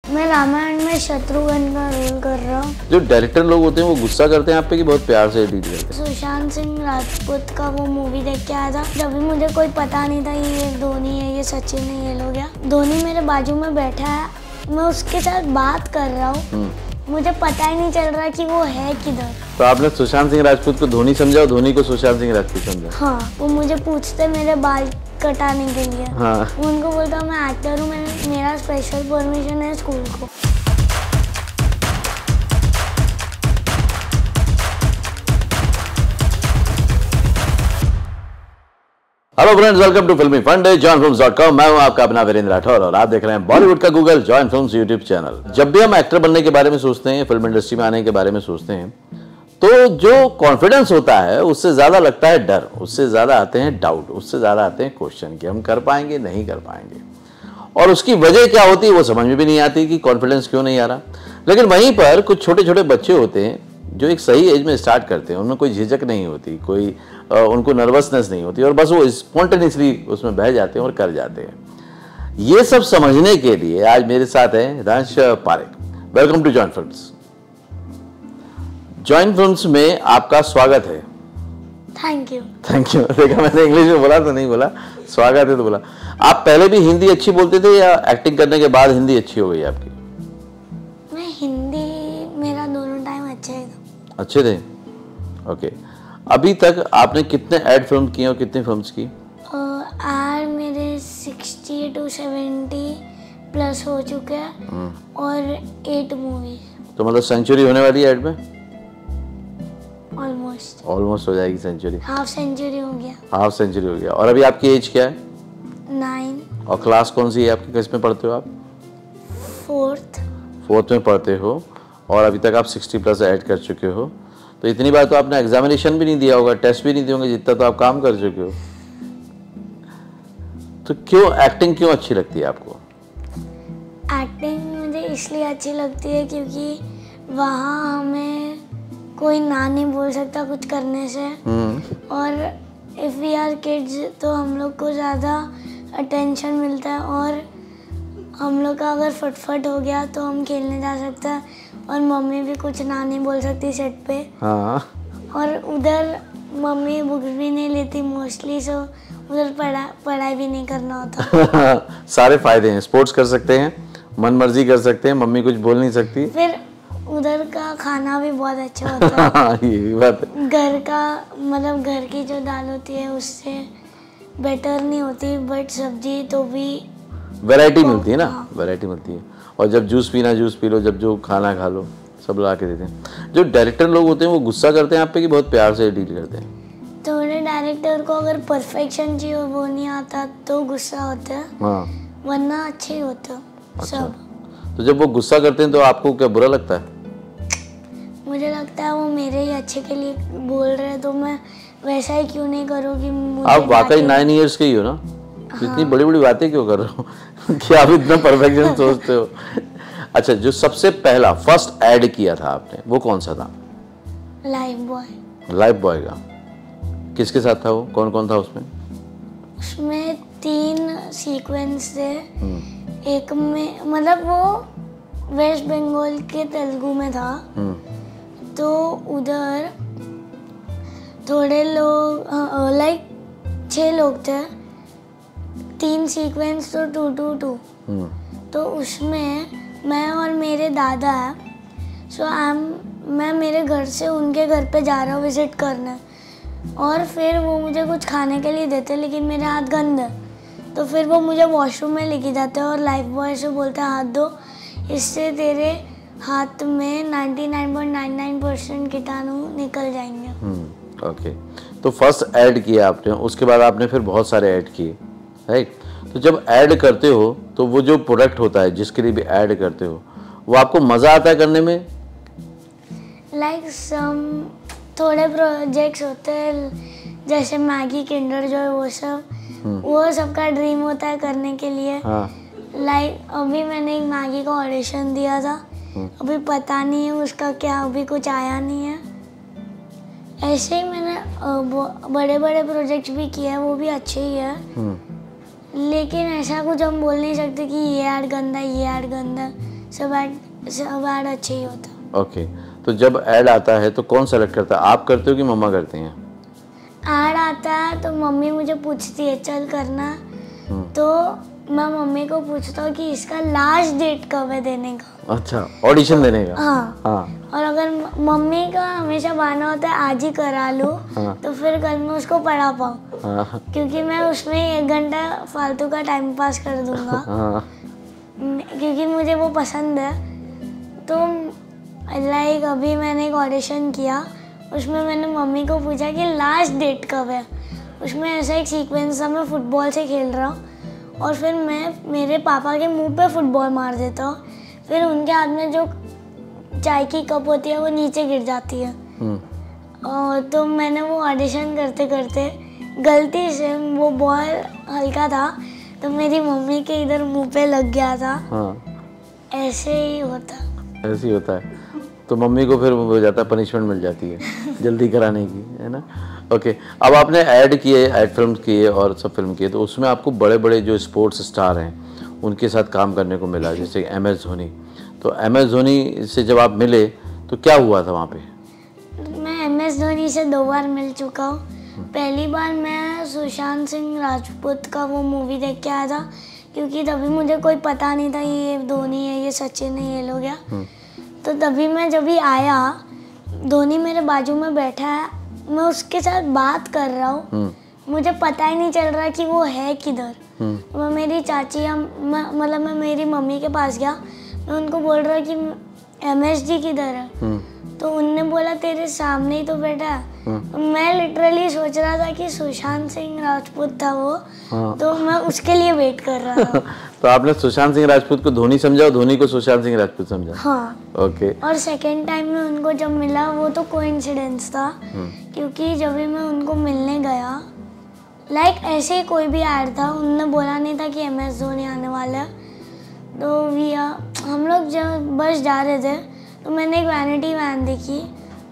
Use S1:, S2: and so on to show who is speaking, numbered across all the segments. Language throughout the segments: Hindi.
S1: मैं रामायण में शत्रुघ्न का रोल कर रहा हूँ।
S2: जो डायरेक्टर लोग होते हैं वो गुस्सा करते हैं आप पे कि बहुत प्यार से डील करते हैं?
S1: सुशांत सिंह राजपूत का वो मूवी देख के आया था, जब भी मुझे कोई पता नहीं था ये धोनी है, ये सचिन है, ये लोग है। धोनी मेरे बाजू में बैठा है, मैं उसके साथ बात कर रहा हूँ, मुझे पता ही नहीं चल रहा कि वो है किधर।
S2: तो आपने सुशांत सिंह राजपूत को धोनी समझा और धोनी को सुशांत सिंह राजपूत समझा?
S1: हाँ, वो मुझे पूछते मेरे बाल कटाने के लिए।
S2: हाँ।
S1: उनको बोलता मैं एक्टर हूँ, मेरा स्पेशल परमिशन है स्कूल को।
S2: हेलो फ्रेंड्स, वेलकम टू फिल्मी फंडे joinfilms.com। मैं हूं आपका अपना वीरेंद्र राठौर और आप देख रहे हैं बॉलीवुड का Google join films YouTube channel. जब भी हम एक्टर बनने के बारे में सोचते हैं, फिल्म इंडस्ट्री में आने के बारे में सोचते हैं, तो जो कॉन्फिडेंस होता है उससे ज्यादा लगता है डर, उससे ज्यादा आते हैं डाउट, उससे ज्यादा आते हैं क्वेश्चन कि हम कर पाएंगे नहीं कर पाएंगे, और उसकी वजह क्या होती है वो समझ में भी नहीं आती कि कॉन्फिडेंस क्यों नहीं आ रहा। लेकिन वहीं पर कुछ छोटे छोटे बच्चे होते हैं जो एक सही एज में स्टार्ट करते हैं, उनमें कोई झिझक नहीं होती, कोई उनको नर्वसनेस नहीं होती और बस वो स्पॉन्टेनियसली उसमें बह जाते हैं और कर जाते हैं। ये सब समझने के लिए आज मेरे साथ हैं Hitansh Parekh. Welcome to Join Films. Join Films में आपका स्वागत है।
S1: Thank you.
S2: Thank you. देखा, मैंने इंग्लिश में बोला तो नहीं बोला, स्वागत है तो बोला। आप पहले भी हिंदी अच्छी बोलते थे या एक्टिंग करने के बाद हिंदी अच्छी हो गई आपकी?
S1: मैं हिंदी, मेरा दोनों टाइम अच्छे
S2: थे। ओके। अभी तक आपने कितने एड फिल्म किए और कितनी फिल्म्स की?
S1: एड मेरे 60 to 70 प्लस हो चुके हैं और 8 मूवीज।
S2: तो मतलब सेंचुरी होने वाली है एड में? ऑलमोस्ट हो जाएगी सेंचुरी।
S1: हाफ सेंचुरी हो गया।
S2: हाफ सेंचुरी हो गया। और अभी आपकी एज क्या है?
S1: 9।
S2: और क्लास कौन सी है आपकी, किस में पढ़ते हो आप? 4th में पढ़ते हो और अभी तक आप 60 प्लस ऐड कर चुके हो। तो इतनी बार तो आपने एग्जामिनेशन भी नहीं दिया होगा, टेस्ट भी नहीं दिए होंगे, जितना तो आप काम कर चुके हो। तो क्यों एक्टिंग क्यों अच्छी लगती है आपको?
S1: एक्टिंग मुझे इसलिए अच्छी लगती है क्योंकि वहाँ हमें कोई ना नहीं बोल सकता कुछ करने से, और इफ़ वी आर किड्स तो हम लोग को ज़्यादा अटेंशन मिलता है, और हम लोग का अगर फटफट हो गया तो हम खेलने जा सकते हैं और मम्मी भी कुछ ना नहीं बोल सकती सेट पे। हाँ। और उधर मम्मी बुक्स भी नहीं लेती मोस्टली, सो उधर पढ़ाई भी नहीं करना होता।
S2: सारे फायदे हैं, स्पोर्ट्स कर सकते हैं, मन मर्जी कर सकते हैं, मम्मी कुछ बोल नहीं सकती।
S1: फिर उधर का खाना भी बहुत अच्छा होता है।
S2: ये भी बात है।
S1: घर का मतलब घर की जो दाल होती है उससे बेटर नहीं होती, बट सब्जी तो भी
S2: वैरायटी मिलती है ना, वैरायटी मिलती है। और जब जूस पीना जूस पी लो, जब जो खाना खा लो, सब ला के देते हैं। जो डायरेक्टर लोग होते हैं वो गुस्सा करते हैं आप पे कि बहुत प्यार से डील करते हैं?
S1: थोड़े डायरेक्टर को अगर परफेक्शन चाहिए वो नहीं आता तो गुस्सा होता है। हाँ। वरना अच्छे ही होते अच्छा। सब।
S2: तो जब वो गुस्सा करते हैं तो आपको क्या बुरा लगता है?
S1: मुझे लगता है वो मेरे ही अच्छे के लिए बोल रहे हैं, तो मैं वैसा ही क्यों नहीं करूँ कि मुझे।
S2: आप वाकई 9 इयर्स के ही हो ना? हाँ। इतनी बड़ी बड़ी बातें क्यों कर रहे हो? कि आप इतना परफेक्शन सोचते हो। अच्छा, जो सबसे पहला फर्स्ट ऐड किया था आपने वो कौन सा था? लाइफ बॉय का। किसके साथ था वो, कौन कौन था उसमें?
S1: उसमें 3 सीक्वेंस थे। एक में मतलब वो वेस्ट बंगाल के तेलुगु में था, तो उधर थोड़े लोग लाइक 6 लोग थे, 3 सीक्वेंस तो 2-2-2। तो उसमें मैं और मेरे दादा है, मैं मेरे घर से उनके घर पे जा रहा हूँ विजिट करने, और फिर वो मुझे कुछ खाने के लिए देते लेकिन मेरे हाथ गंदे, तो फिर वो मुझे वॉशरूम में लेके जाते हैं और लाइफ बॉय से बोलते हैं हाथ दो, इससे तेरे हाथ में 99.99% कीटाणु निकल जाएंगे।
S2: ओके। तो फर्स्ट ऐड किया आपने, उसके बाद आपने फिर बहुत सारे ऐड किए, राइट? तो जब ऐड करते हो तो वो जो प्रोडक्ट होता है जिसके लिए भी ऐड करते हो, वो आपको मज़ा आता है करने में?
S1: लाइक सम थोड़े प्रोजेक्ट्स होते हैं जैसे मैगी, किंडर जॉय, वो सब वो सबका ड्रीम होता है करने के लिए। हाँ। लाइक अभी मैंने एक मैगी का ऑडिशन दिया था, अभी पता नहीं है उसका क्या, अभी कुछ आया नहीं है। ऐसे ही मैंने बड़े बड़े प्रोजेक्ट्स भी किए हैं, वो भी अच्छे ही है, लेकिन ऐसा कुछ हम बोल नहीं सकते कि ये ऐड गंदा, ये ऐड गंदा, सब ऐड अच्छे ही होता है।
S2: ओके, तो जब ऐड आता है तो कौन सेलेक्ट करता है, आप करते हो कि मम्मा करते हैं?
S1: ऐड आता है तो मम्मी मुझे पूछती है चल करना, तो मैं मम्मी को पूछता हूँ कि इसका लास्ट डेट कब है देने का।
S2: अच्छा, ऑडिशन देने का।
S1: हाँ।
S2: हाँ।
S1: और अगर मम्मी का हमेशा बहाना होता है आज ही करा लो,
S2: हाँ।
S1: तो फिर कल मैं उसको पढ़ा पाऊँ।
S2: हाँ।
S1: क्योंकि मैं उसमें 1 घंटा फालतू का टाइम पास कर दूंगा।
S2: हाँ।
S1: क्योंकि मुझे वो पसंद है। तो लाइक अभी मैंने एक ऑडिशन किया, उसमें मैंने मम्मी को पूछा कि लास्ट डेट कब है। उसमें ऐसा एक सीक्वेंस था, मैं फुटबॉल से खेल रहा हूँ और फिर मैं मेरे पापा के मुंह पे फुटबॉल मार देता हूँ, फिर उनके हाथ में जो चाय की कप होती है वो नीचे गिर जाती है। और तो मैंने वो ऑडिशन करते करते गलती से, वो बॉल हल्का था तो मेरी मम्मी के इधर मुंह पे लग गया था। ऐसे ही होता है। तो मम्मी को फिर हो जाता है, पनिशमेंट मिल जाती है जल्दी कराने की, है ना। ओके, अब आपने ऐड किए, ऐड फिल्म किए और सब फिल्म किए, तो उसमें आपको बड़े बड़े जो स्पोर्ट्स स्टार हैं उनके साथ काम करने को मिला, जैसे MS धोनी। तो MS धोनी से जब आप मिले तो क्या हुआ था वहाँ पे? मैं MS धोनी से 2 बार मिल चुका हूँ। पहली बार मैं सुशांत सिंह राजपूत का वो मूवी देख के आया था, क्योंकि तभी मुझे कोई पता नहीं था ये धोनी है, ये सचिन है, ये लोग हैं। तो तभी मैं जब भी आया, धोनी मेरे बाजू में बैठा है, मैं उसके साथ बात कर रहा हूँ, मुझे पता ही नहीं चल रहा कि वो है किधर। मैं मेरी चाची मतलब मैं मेरी मम्मी के पास गया, मैं उनको बोल रहा कि MS जी किधर है, तो उनने बोला तेरे सामने ही तो बैठा है। मैं लिटरली सोच रहा था कि सुशांत सिंह राजपूत था वो। तो मैं उसके लिए वेट कर रहा था।
S2: तो आपने सुशांत सिंह राजपूत को धोनी समझा और धोनी को सुशांत सिंह राजपूत समझा?
S1: हाँ।
S2: ओके।
S1: और सेकेंड टाइम में उनको जब मिला वो तो कोइंसिडेंस था, क्योंकि जब भी मैं उनको मिलने गया, लाइक ऐसे ही कोई भी ऐड था, उन्होंने बोला नहीं था कि MS धोनी आने वाला है। तो हम लोग जब बस जा रहे थे तो मैंने एक वैनिटी वैन देखी,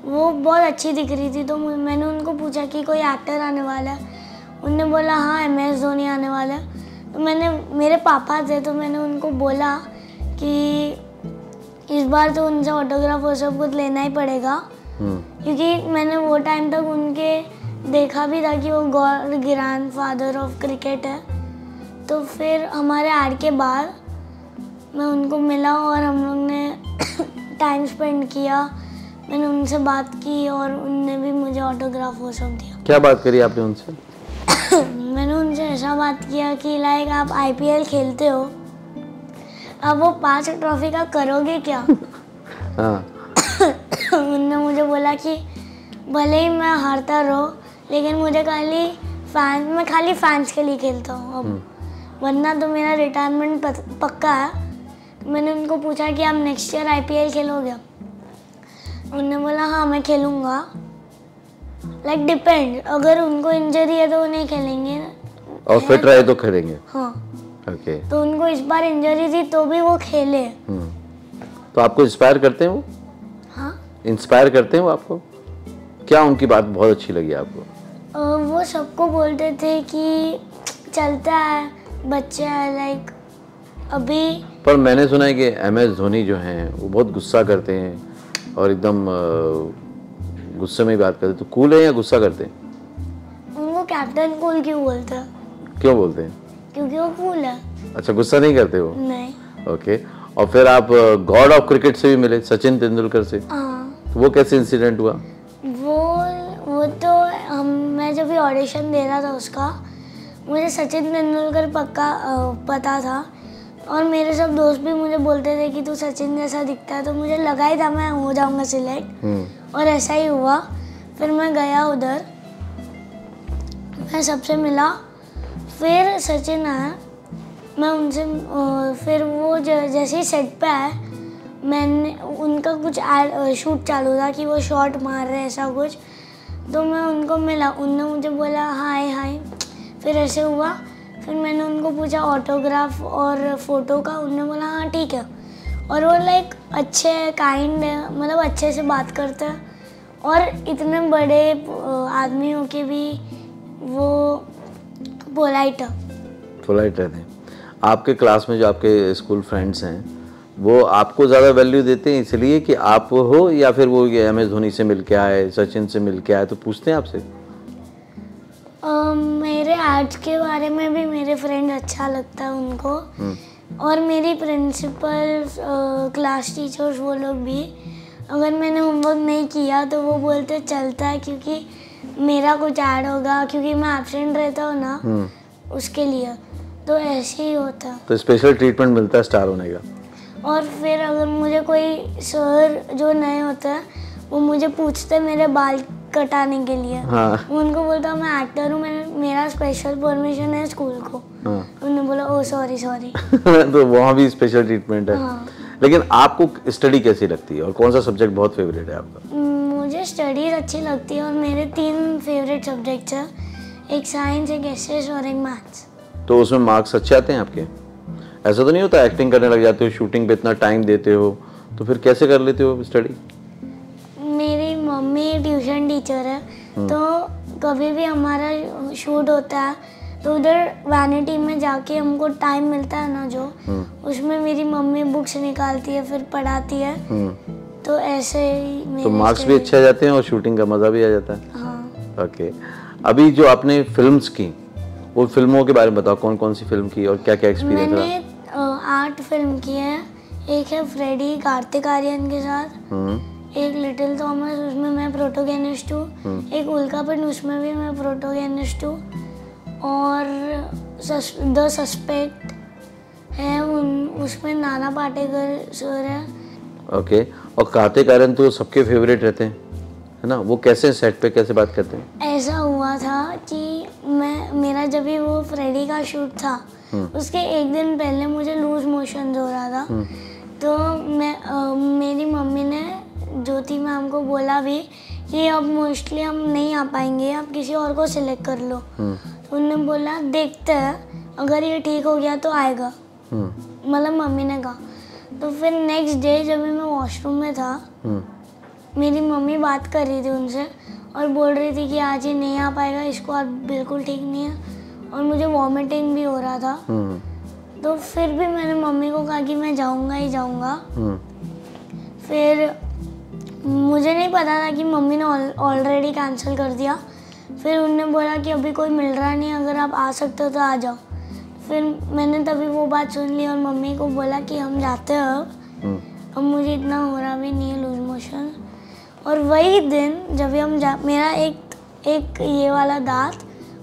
S1: वो बहुत अच्छी दिख रही थी। तो मैंने उनको पूछा कि कोई एक्टर आने वाला है, उनने बोला हाँ MS धोनी आने वाला है। तो मेरे पापा थे तो मैंने उनको बोला कि इस बार तो उनसे ऑटोग्राफ और सब कुछ लेना ही पड़ेगा, क्योंकि मैंने वो टाइम तक उनके देखा भी था कि वो गॉड ग्रैंडफादर ऑफ क्रिकेट है। तो फिर हमारे ऐड के बाद मैं उनको मिला और हम लोग ने टाइम स्पेंड किया, मैंने उनसे बात की और उनने भी मुझे ऑटोग्राफ वो सब दिया।
S2: क्या बात करी आपने उनसे?
S1: मैंने उनसे ऐसा बात किया कि लाइक आप IPL खेलते हो, अब वो 5 ट्रॉफी का करोगे क्या? उनने मुझे बोला कि भले ही मैं हारता रहो, लेकिन मुझे मैं खाली फैंस के लिए खेलता हूँ अब, वरना तो मेरा रिटायरमेंट पक्का है। मैंने उनको पूछा कि आप नेक्स्ट ईयर IPL खेलोगे? उन्होंने बोला हाँ मैं खेलूँगा, लाइक डिपेंड, अगर उनको इंजरी है तो वो नहीं खेलेंगे
S2: और फिट रहे तो खेलेंगे।
S1: हाँ।
S2: ओके।
S1: तो उनको इस बार इंजरी थी तो भी वो खेले।
S2: तो आपको इंस्पायर करते हैं वो?
S1: हाँ।
S2: इंस्पायर करते हैं वो आपको? क्या उनकी बात बहुत अच्छी लगी आपको?
S1: वो सबको बोलते थे कि चलता है, बच्चे है लाइक अभी।
S2: पर मैंने सुना है कि MS धोनी जो हैं वो बहुत गुस्सा करते हैं और एकदम गुस्से में ही बात करते। तो कूल है या गुस्सा करते हैं?
S1: उनको कैप्टन कूल क्यों बोलते हैं?
S2: क्यों बोलते हैं?
S1: क्योंकि वो कूल है।
S2: अच्छा, गुस्सा नहीं करते वो?
S1: नहीं।
S2: ओके। और फिर आप गॉड ऑफ क्रिकेट से भी मिले, सचिन तेंदुलकर से।
S1: हाँ।
S2: तो वो कैसे इंसिडेंट हुआ?
S1: वो तो मैं जब भी ऑडिशन दे रहा था उसका, मुझे सचिन तेंदुलकर पक्का पता था और मेरे सब दोस्त भी मुझे बोलते थे कि तू सचिन जैसा दिखता है, तो मुझे लगा ही था मैं हो जाऊंगा सिलेक्ट, और ऐसा ही हुआ। फिर मैं गया उधर, मैं सबसे मिला, फिर सचिन आया, मैं उनसे फिर वो जैसे ही सेट पे आए, मैंने उनका कुछ शूट चालू था कि वो शॉट मार रहे ऐसा कुछ, तो मैं उनको मिला, उनने मुझे बोला हाय हाय, फिर ऐसे हुआ। फिर मैंने उनको पूछा ऑटोग्राफ और फ़ोटो का, उन्होंने बोला हाँ ठीक है। और वो लाइक अच्छे काइंड है, मतलब अच्छे से बात करते हैं और इतने बड़े आदमी हो के भी वो पोलाइट रहते हैं।
S2: आपके क्लास में जो आपके स्कूल फ्रेंड्स हैं, वो आपको ज़्यादा वैल्यू देते हैं इसलिए कि आप हो, या फिर वो MS धोनी से मिल के आए, सचिन से मिल के आए, तो पूछते हैं आपसे?
S1: मेरे आर्ट्स के बारे में भी मेरे फ्रेंड अच्छा लगता है उनको, और मेरी प्रिंसिपल, क्लास टीचर्स, वो लोग भी, अगर मैंने होमवर्क नहीं किया तो वो बोलते चलता है क्योंकि मेरा कुछ ऐड होगा, क्योंकि मैं एब्सेंट रहता हूँ ना उसके लिए, तो ऐसे ही होता है।
S2: तो स्पेशल ट्रीटमेंट मिलता है स्टार होने का। और
S1: फिर अगर मुझे कोई सर जो नए होते हैं वो मुझे पूछते मेरे बाल कटाने के लिए,
S2: हाँ।
S1: उनको बोलता हूँ मैं एक्टर हूँ, मेरा स्पेशल परमिशन है स्कूल को। हाँ। उन्होंने बोला ओ सॉरी।
S2: तो वहाँ भी स्पेशल ट्रीटमेंट है। हाँ। लेकिन आपको स्टडी कैसी लगती है और कौन सा सब्जेक्ट बहुत फेवरेट है आपका?
S1: मुझे स्टडीज अच्छी लगती है और मेरे 3 फेवरेट सब्जेक्ट्स हैं, एक साइंस, एक एसएस और एक मैथ्स।
S2: तो उसमें मार्क्स अच्छे आते हैं आपके? ऐसा तो नहीं होता एक्टिंग करने लग जाते हो, शूटिंग पे इतना टाइम देते हो, तो फिर कैसे कर लेते हो स्टडी?
S1: मेरी मम्मी ट्यूशन टीचर है, तो कभी भी हमारा शूट होता है तो उधर वैनिटी में जाके हमको टाइम मिलता है ना, जो उसमें मेरी मम्मी बुक्स निकालती है फिर पढ़ाती है, तो ऐसे ही
S2: तो मार्क्स भी अच्छे आ जाते हैं और शूटिंग का मजा भी आ जाता है।
S1: हाँ।
S2: ओके, अभी जो आपने फिल्म्स की, वो फिल्मों के बारे में बताओ, कौन कौन सी फिल्म की और क्या क्या एक्सपीरियंस रहा?
S1: मैंने 8 फिल्म की है। एक है फ्रेडी कार्तिक आर्यन के साथ, एक लिटिल थॉमस, उसमें मैं प्रोटोगेनिस्ट हूँ, एक उल्कापिंड, उसमें भी मैं प्रोटोगेनिस्ट हूँ, और द सस्पेक्ट है, उसमें नाना पाटेकर सर है।
S2: ओके, और कार्तिक आर्यन तो सबके फेवरेट रहते हैं, है ना? वो कैसे सेट पे कैसे बात करते हैं?
S1: ऐसा हुआ था कि मेरा जब भी वो फ्रेडी का शूट था, उसके एक दिन पहले मुझे लूज मोशन हो रहा था, तो मेरी मम्मी ने ज्योति मैम को बोला भी कि अब मोस्टली हम नहीं आ पाएंगे, आप किसी और को सिलेक्ट कर लो। तो उन्होंने बोला देखते हैं, अगर ये ठीक हो गया तो आएगा, मतलब मम्मी ने कहा। तो फिर नेक्स्ट डे जब मैं वॉशरूम में था, मेरी मम्मी बात कर रही थी उनसे और बोल रही थी कि आज ये नहीं आ पाएगा, इसको आज बिल्कुल ठीक नहीं है, और मुझे वॉमिटिंग भी हो रहा था। तो फिर भी मैंने मम्मी को कहा कि मैं जाऊंगा ही जाऊंगा। फिर मुझे नहीं पता था कि मम्मी ने ऑलरेडी कैंसिल कर दिया। फिर उन्होंने बोला कि अभी कोई मिल रहा नहीं, अगर आप आ सकते हो तो आ जाओ। फिर मैंने तभी वो बात सुन ली और मम्मी को बोला कि हम जाते हैं, अब मुझे इतना हो रहा भी नहीं है लूज मोशन। और वही दिन जब हम मेरा एक ये वाला दांत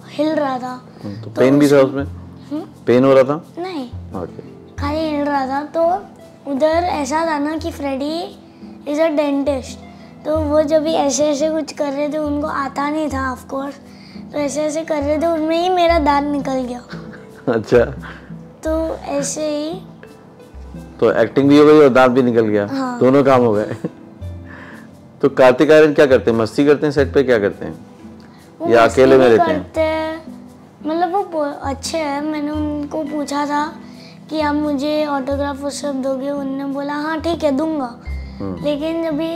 S1: हिल रहा था,
S2: तो पेन भी था उसमें? पेन हो रहा था?
S1: नहीं,
S2: okay.
S1: खाली हिल रहा था। तो उधर ऐसा था ना कि फ्रेडी इज अ डेंटिस्ट, तो वो जब भी ऐसे ऐसे कुछ कर रहे थे, उनको आता नहीं था ऑफ कोर्स, तो ऐसे ऐसे कर रहे थे, उनमें ही मेरा दांत निकल गया।
S2: अच्छा,
S1: तो ऐसे ही
S2: तो एक्टिंग भी हो गई और दांत भी निकल गया। हाँ। दोनों काम हो गए। तो कार्तिक आर्यन क्या करते हैं? मस्ती करते हैं सेट पे, क्या करते हैं, या अकेले में रहते हैं?
S1: मतलब वो अच्छे हैं। मैंने उनको पूछा था कि आप मुझे ऑटोग्राफ और सब दोगे, उन्होंने बोला हाँ ठीक है दूंगा। लेकिन जब भी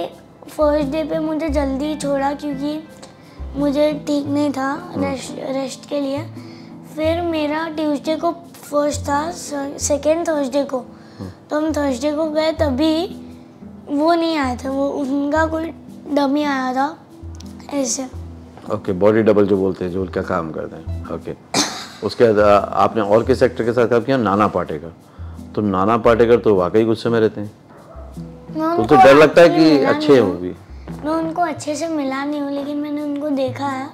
S1: फर्स्ट डे पे मुझे जल्दी छोड़ा क्योंकि मुझे ठीक नहीं था रेस्ट के लिए। फिर मेरा ट्यूसडे को फर्स्ट था, सेकेंड थर्सडे को, तो हम थर्सडे को गए, तभी वो नहीं आए थे, वो उनका कोई डमी आया था ऐसे।
S2: ओके, बॉडी डबल जो बोलते हैं, जो उनका काम करते हैं। ओके, उसके बाद आपने और किस एक्टर के साथ काम किया? नाना पाटेकर। तो नाना पाटेकर तो वाकई गुस्से में रहते हैं, तो डर लगता है कि अच्छे हो भी।
S1: मैं उनको अच्छे से मिला नहीं हूँ, लेकिन मैंने उनको देखा है।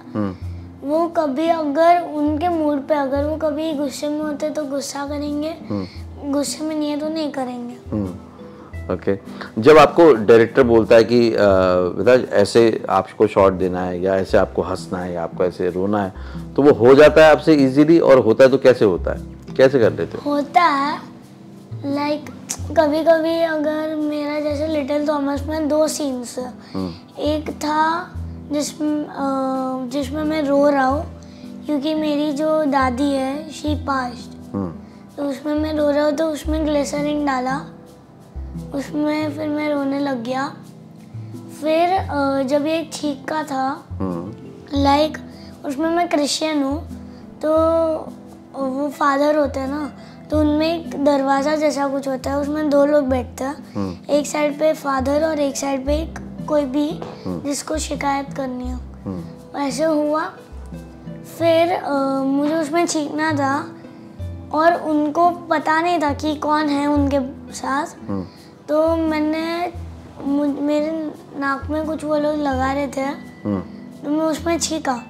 S1: वो कभी अगर उनके मूड पे अगर वो कभी गुस्से में होते तो गुस्सा करेंगे, गुस्से में नहीं है तो नहीं करेंगे।
S2: ओके, जब आपको डायरेक्टर बोलता है कि बेटा ऐसे आपको शॉट देना है, या ऐसे आपको हंसना है, या आपको ऐसे रोना है, तो वो हो जाता है आपसे इजीली? और होता है तो कैसे होता है, कैसे कर लेते हो?
S1: होता है लाइक कभी कभी अगर मेरा जैसे लिटिल थॉमस में 2 सीन्स, एक था जिसमें मैं रो रहा हूँ क्योंकि मेरी जो दादी है शी पास्ट, तो उसमें मैं रो रहा हूँ, तो उसमें ग्लिसरीन डाला, उसमें फिर मैं रोने लग गया। फिर जब ये छींक का था, लाइक उसमें मैं क्रिश्चियन हूँ, तो वो फादर होते हैं ना, तो उनमें एक दरवाज़ा जैसा कुछ होता है, उसमें 2 लोग बैठते हैं, एक साइड पे फादर और एक साइड पे कोई भी जिसको शिकायत करनी हो। ऐसे हुआ, फिर मुझे उसमें छींकना था और उनको पता नहीं था कि कौन है उनके साथ। तो मेरे नाक में कुछ वो लोग लगा रहे थे, तो मैं उसमें छींका।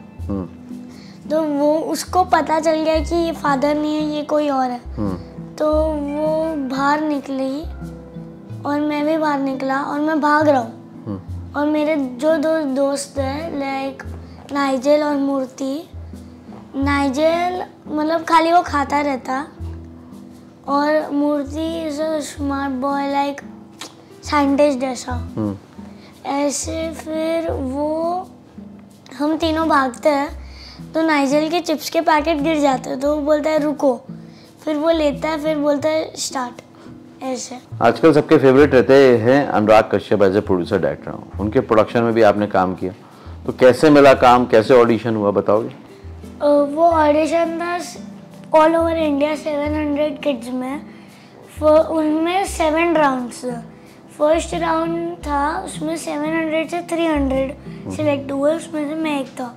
S1: तो वो उसको पता चल गया कि ये फादर नहीं है, ये कोई और है। तो वो बाहर निकली और मैं भी बाहर निकला और मैं भाग रहा हूँ। और मेरे जो 2 दोस्त हैं, लाइक नाइजेल और मूर्ति। नाइजेल मतलब खाली वो खाता रहता और Murthy is a smart boy, like scientist जैसा। ऐसे फिर वो हम तीनों भागते हैं, तो नाइजेल के चिप्स के पैकेट गिर जाते हैं, तो वो बोलता है रुको, फिर वो लेता है, फिर बोलता है स्टार्ट। ऐसे
S2: आजकल सबके फेवरेट रहते हैं Anurag Kashyap as a producer director, उनके प्रोडक्शन में भी आपने काम किया, तो कैसे मिला काम, कैसे ऑडिशन हुआ, बताओगे?
S1: वो ऑडिशन था ऑल ओवर इंडिया 700 किड्स में। उनमें 7 राउंड्स। फर्स्ट राउंड था, उसमें 700 से 300 सिलेक्ट हुए, उसमें से मैं एक था।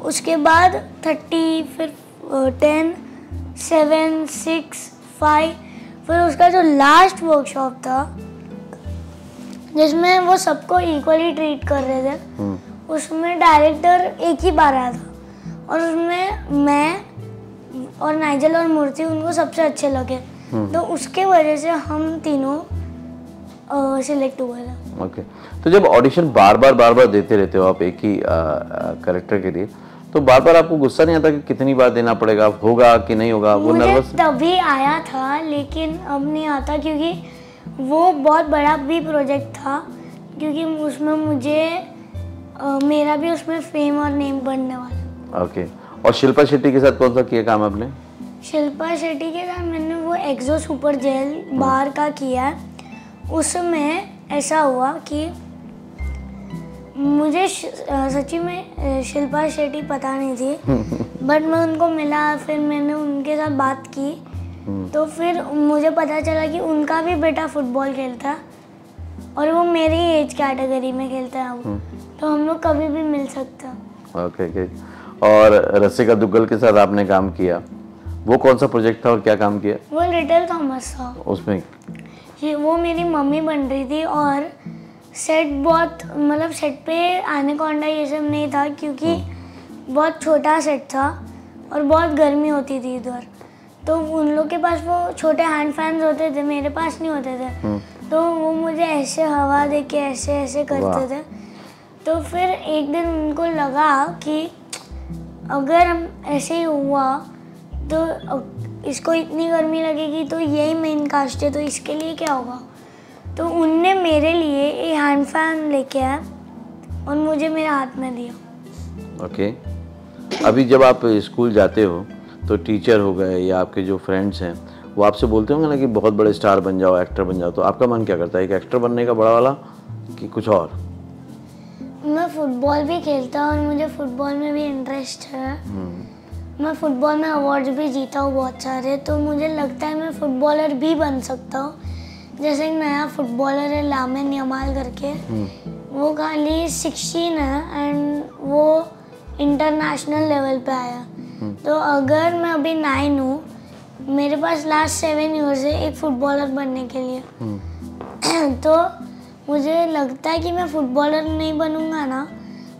S1: उसके बाद 30, फिर 10, 7, 6, 5, फिर उसका जो लास्ट वर्कशॉप था जिसमें वो सबको इक्वली ट्रीट कर रहे थे, उसमें डायरेक्टर एक ही बार आया था और उसमें मैं और नाइजेल और मूर्ति उनको सबसे अच्छे लगे। तो उसके वजह से हम तीनों सिलेक्ट हुए थे।
S2: ओके, तो जब ऑडिशन बार बार देते रहते हो आप एक ही कैरेक्टर के लिए, तो बार बार आपको गुस्सा नहीं आता कि कितनी बार देना पड़ेगा, होगा कि नहीं होगा? वो नर्वस
S1: तभी आया था, लेकिन अब नहीं आता, क्योंकि वो बहुत बड़ा भी प्रोजेक्ट था, क्योंकि उसमें मुझे मेरा भी उसमें फेम और नेम बनने वाला।
S2: ओके, और शिल्पा शेट्टी के साथ कौन सा किया काम आपने?
S1: शिल्पा शेट्टी के साथ मैंने वो एक्सो सुपर जेल बार का किया। उसमें ऐसा हुआ कि मुझे सच्ची में शिल्पा शेट्टी पता नहीं थी, बट मैं उनको मिला, फिर मैंने उनके साथ बात की, तो फिर मुझे पता चला कि उनका भी बेटा फुटबॉल खेलता और वो मेरी एज कैटेगरी में खेलता है वो, तो हम लोग कभी भी मिल सकते हैं।
S2: ओके। और रसिका दुग्गल के साथ आपने काम किया, वो कौन सा प्रोजेक्ट था और क्या काम किया?
S1: वो लिटिल थॉमस था।
S2: उसमें
S1: वो मेरी मम्मी बन रही थी और सेट बहुत, मतलब सेट पे एनाकोंडा ये सब नहीं था, क्योंकि बहुत छोटा सेट था और बहुत गर्मी होती थी इधर, तो उन लोग के पास वो छोटे हैंड फैंस होते थे, मेरे पास नहीं होते थे। तो वो मुझे ऐसे हवा दे के ऐसे ऐसे करते थे। तो फिर एक दिन उनको लगा कि अगर हम ऐसे ही हुआ तो इसको इतनी गर्मी लगेगी, तो यही मेन कास्ट है, तो इसके लिए क्या होगा। तो उनने मेरे लिए एक हैंड फैन लेके आया और मुझे मेरे हाथ में दिया।
S2: ओके, अभी जब आप स्कूल जाते हो तो टीचर हो गए या आपके जो फ्रेंड्स हैं वो आपसे बोलते होंगे ना कि बहुत बड़े स्टार बन जाओ, एक्टर बन जाओ, तो आपका मन क्या करता है, एक एक्टर बनने का बड़ा वाला कि कुछ और?
S1: मैं फुटबॉल भी खेलता हूँ और मुझे फुटबॉल में भी इंटरेस्ट है। मैं फुटबॉल में अवार्ड्स भी जीता हूँ बहुत सारे, तो मुझे लगता है मैं फुटबॉलर भी बन सकता हूँ। जैसे एक नया फुटबॉलर है लामिन यमाल करके, वो खाली 16 है एंड वो इंटरनेशनल लेवल पे आया। तो अगर मैं अभी 9 हूँ, मेरे पास लास्ट 7 ईयर्स है एक फुटबॉलर बनने के लिए। तो मुझे लगता है कि मैं फुटबॉलर नहीं बनूंगा ना,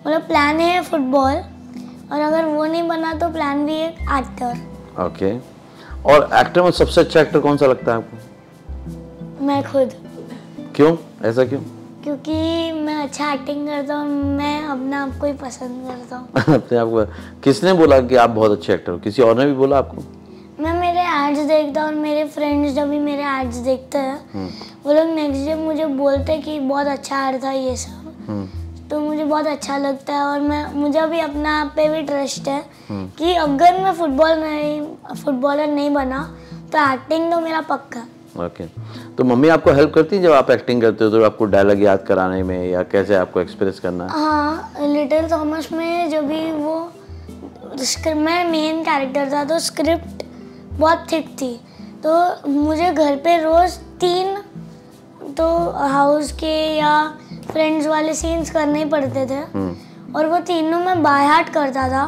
S1: मतलब प्लान है फुटबॉल, और अगर वो नहीं बना तो प्लान भी है एक्टर।
S2: ओके, और एक्टर में सबसे अच्छा एक्टर कौन सा लगता है आपको?
S1: मैं खुद।
S2: क्यों, ऐसा क्यों?
S1: क्योंकि मैं अच्छा एक्टिंग करता हूँ, मैं अपने आप को ही पसंद करता हूँ।
S2: अपने आप को? किसने बोला कि आप बहुत अच्छे एक्टर हो? किसी और ने भी बोला आपको?
S1: मैं मेरे एड्स देखता हूँ और मेरे फ्रेंड्स जब भी मेरे एड्स देखते हैं वो लोग नेक्स्ट डे मुझे बोलते हैं कि बहुत अच्छा एड था ये सब। तो मुझे बहुत अच्छा लगता है और मुझे अभी अपना आप पे भी ट्रस्ट है कि अगर मैं फुटबॉलर नहीं बना तो एक्टिंग तो मेरा पक्का।
S2: ओके, तो मम्मी आपको हेल्प करती है जब आप एक्टिंग करते हो, तो आपको डायलॉग याद कराने में या कैसे आपको एक्सप्रेस करना है?
S1: हाँ, लिटिल थॉमस में जब भी वो मैं मेन कैरेक्टर था तो स्क्रिप्ट बहुत थिक थी, तो मुझे घर पे रोज़ 3 तो हाउस के या फ्रेंड्स वाले सीन्स करने ही पड़ते थे और वो तीनों मैं बाय हार्ट करता था।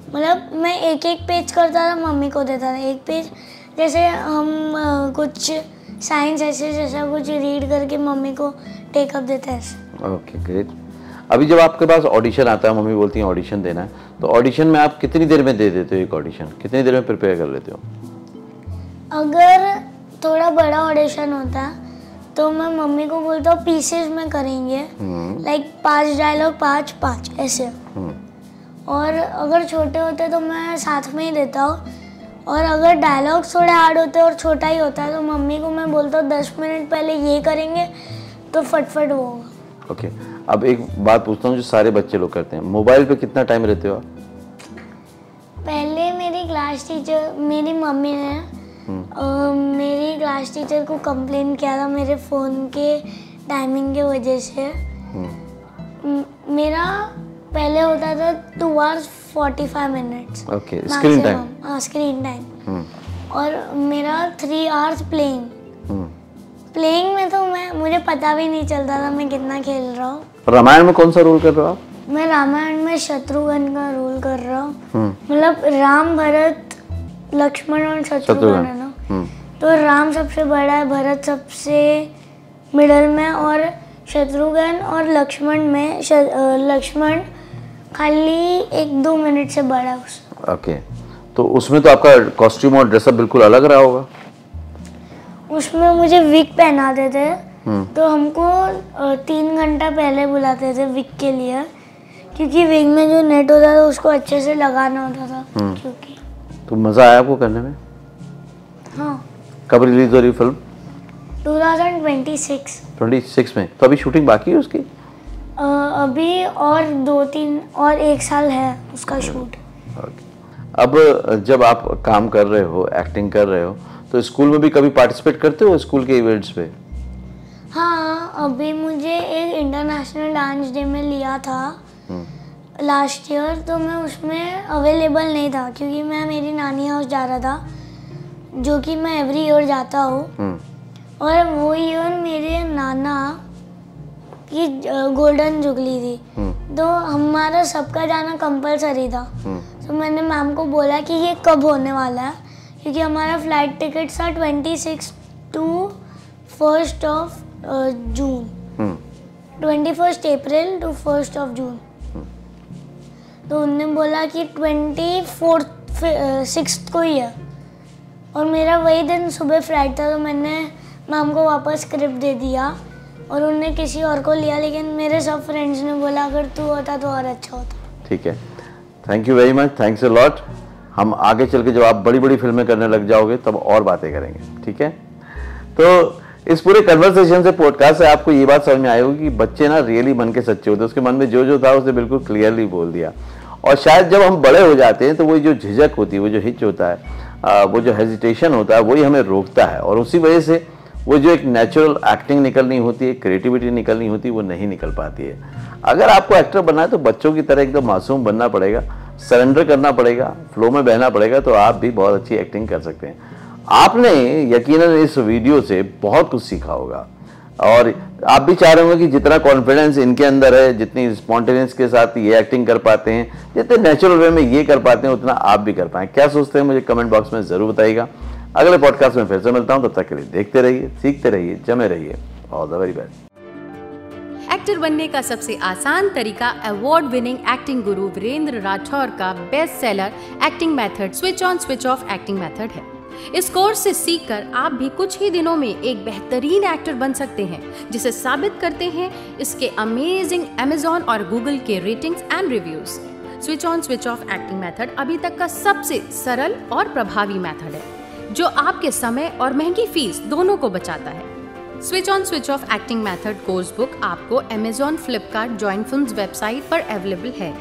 S1: मतलब मैं एक एक पेज करता था, मम्मी को देता था एक पेज। जैसे हम कुछ साइंस ऐसे जैसा कुछ रीड करके मम्मी को टेकअप देते हैं।
S2: Okay great. अभी जब आपके पास ऑडिशन आता है, मम्मी बोलती हैं ऑडिशन देना है, तो ऑडिशन में आप कितनी देर में दे देते हो एक ऑडिशन? कितनी देर में प्रिपेयर कर लेते हो?
S1: अगर थोड़ा बड़ा ऑडिशन होता है तो मैं मम्मी को बोलता हूँ पीसेस में करेंगे, लाइक 5 डायलॉग 5 ऐसे। और अगर छोटे होते तो मैं साथ में ही देता हूँ, और अगर डायलॉग्स थोड़े हार्ड होते हैं और छोटा ही होता है तो मम्मी को मैं बोलता हूँ 10 मिनट पहले ये करेंगे तो फटफट वो होगा।
S2: ओके। अब एक बात पूछता हूँ जो सारे बच्चे लोग करते हैं, मोबाइल पे कितना टाइम रहते हो आप?
S1: पहले मेरी क्लास टीचर, मेरी मम्मी ने मेरी क्लास टीचर को कंप्लेन किया था मेरे फ़ोन के टाइमिंग के वजह से। मेरा पहले होता था 2 hours 45 minutes।
S2: Okay, screen time.
S1: हाँ, स्क्रीन टाइम। और मेरा 3 hours प्लेइंग में तो मुझे पता भी नहीं चलता था मैं कितना खेल रहा हूँ।
S2: रामायण में कौन सा रोल कर रहे हो आप?
S1: मैं रामायण में शत्रुघ्न का रोल कर रहा हूँ। मतलब राम, भरत, लक्ष्मण और शत्रुघ्न है ना। तो राम सबसे बड़ा है, भरत सबसे मिडल में, और शत्रुघ्न और लक्ष्मण में लक्ष्मण खाली 1-2 मिनट से बड़ा है उससे।
S2: ओके। तो उसमें तो आपका कॉस्ट्यूम और ड्रेसअप बिल्कुल अलग रहा होगा।
S1: उसमें मुझे विग पहनाते थे, तो हमको 3 घंटा पहले बुलाते थे विग के लिए, क्योंकि विग में जो नेट होता था उसको अच्छे से लगाना होता था। क्योंकि
S2: तो मज़ा आया आपको करने में?
S1: हाँ।
S2: कब रिलीज हो रही फिल्म?
S1: 2026
S2: में। तो अभी शूटिंग बाकी है उसकी?
S1: अभी और 2-3 और 1 साल है उसका शूट।
S2: अब जब आप काम कर रहे हो, एक्टिंग कर रहे हो, तो स्कूल में भी कभी पार्टिसिपेट करते हो स्कूल के इवेंट्स पे?
S1: हाँ, अभी मुझे एक इंटरनेशनल डांस डे में लिया था लास्ट ईयर, तो मैं उसमें अवेलेबल नहीं था क्योंकि मैं मेरी नानी हाउस जा रहा था, जो कि मैं एवरी ईयर जाता हूँ। और वो ईयर मेरे नाना की गोल्डन जुबली थी, तो हमारा सबका जाना कंपलसरी था। तो मैंने मैम को बोला कि ये कब होने वाला है, क्योंकि हमारा फ्लाइट टिकट था 26 to 1st of June, 21 April to 1st of जून। तो उन्होंने बोला कि 6th को ही है, और मेरा वही दिन सुबह फ्लाइट था। तो मैंने मैम को वापस स्क्रिप्ट दे दिया और उन्होंने किसी और को लिया, लेकिन मेरे सब फ्रेंड्स ने बोला अगर तू होता तो और अच्छा होता।
S2: ठीक है, thank you very much, thanks a lot. हम आगे चल के जब आप बड़ी बड़ी फिल्में करने लग जाओगे तब और बातें करेंगे, ठीक है? तो इस पूरे कन्वर्सेशन से, पॉडकास्ट से आपको ये बात समझ में आई होगी कि बच्चे ना रियली मन के सच्चे होते हैं। उसके मन में जो जो था उसने बिल्कुल क्लियरली बोल दिया। और शायद जब हम बड़े हो जाते हैं तो वो जो झिझक होती है, वो जो हिच होता है, वो जो हेजिटेशन होता है, वही हमें रोकता है। और उसी वजह से वो जो एक नेचुरल एक्टिंग निकलनी होती है, क्रिएटिविटी निकलनी होती है, वो नहीं निकल पाती है। अगर आपको एक्टर बनना है तो बच्चों की तरह एकदम मासूम बनना पड़ेगा, सरेंडर करना पड़ेगा, फ्लो में बहना पड़ेगा, तो आप भी बहुत अच्छी एक्टिंग कर सकते हैं। आपने यकीनन इस वीडियो से बहुत कुछ सीखा होगा, और आप भी चाह रहे होंगे कि जितना कॉन्फिडेंस इनके अंदर है, जितनी स्पॉन्टेनियस के साथ ये एक्टिंग कर पाते हैं, जितने नेचुरल वे में ये कर पाते हैं, उतना आप भी कर पाएं। क्या सोचते हैं मुझे कमेंट बॉक्स में ज़रूर बताइएगा। अगले पॉडकास्ट में फिर से मिलता हूं, तब तक के लिए देखते रहिए, सीखते रहिए, जमे रहिए। All the very best.
S3: Actor बनने का सबसे आसान तरीका अवार्ड विनिंग एक्टिंग गुरु वीरेंद्र राठौर का best seller acting method switch on switch off acting method है। इस कोर्स से सीखकर आप भी कुछ ही दिनों में एक बेहतरीन एक्टर बन सकते हैं, जिसे साबित करते हैं इसके अमेजिंग Amazon और Google के ratings and reviews. Switch on switch off acting method अभी तक का सबसे सरल और प्रभावी मेथड है, जो आपके समय और महंगी फीस दोनों को बचाता है। Switch on switch off acting method course book आपको Amazon, Flipkart, join films website पर अवेलेबल है।